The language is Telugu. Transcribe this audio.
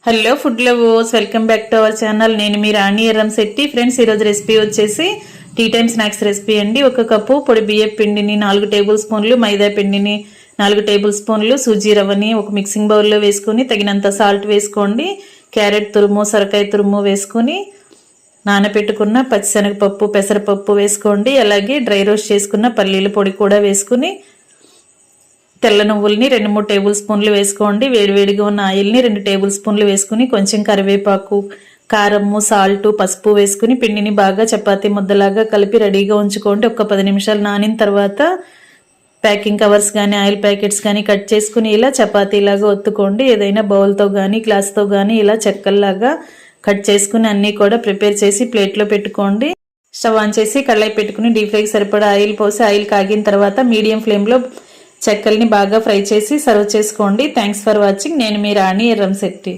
Hello food lovers, welcome back to our channel. నేను మీ రాణి ఎర్రంశెట్టి. ఫ్రెండ్స్, ఈరోజు రెసిపీ వచ్చేసి టీ టైమ్ స్నాక్స్ రెసిపీ అండి. 1 కప్పు పొడి బియ్యం పిండిని, 4 టేబుల్ స్పూన్లు మైదా పిండిని, 4 టేబుల్ స్పూన్లు సూజీ రవ్వని ఒక మిక్సింగ్ బౌల్లో వేసుకొని తగినంత సాల్ట్ వేసుకోండి. క్యారెట్ తురుము, సొరకాయ తురుము వేసుకొని నానబెట్టుకున్న పచ్చిశనగపప్పు, పెసరపప్పు వేసుకోండి. అలాగే డ్రై రోస్ట్ చేసుకున్న పల్లీల పొడి కూడా వేసుకుని తెల్ల నువ్వుల్ని 2-3 టేబుల్ స్పూన్లు వేసుకోండి. వేడివేడిగా ఉన్న ఆయిల్ని 2 టేబుల్ స్పూన్లు వేసుకుని కొంచెం కరివేపాకు, కారము, సాల్ట్, పసుపు వేసుకుని పిండిని బాగా చపాతీ ముద్దలాగా కలిపి రెడీగా ఉంచుకోండి. ఒక 10 నిమిషాలు నానిన తర్వాత ప్యాకింగ్ కవర్స్ కానీ ఆయిల్ ప్యాకెట్స్ కానీ కట్ చేసుకుని ఇలా చపాతీలాగా ఒత్తుకోండి. ఏదైనా బౌల్తో కానీ గ్లాస్తో కానీ ఇలా చెక్కల్లాగా కట్ చేసుకుని అన్నీ కూడా ప్రిపేర్ చేసి ప్లేట్లో పెట్టుకోండి. స్టవ్ ఆన్ చేసి కళాయి పెట్టుకుని డీప్ ఫ్రైకి సరిపడా ఆయిల్ పోసి ఆయిల్ కాగిన తర్వాత మీడియం ఫ్లేమ్లో చెక్కల్ని బాగా ఫ్రై చేసి సర్వ్ చేసుకోండి. Thanks for watching. నేను మీ రాణి ఎర్రంశెట్టి.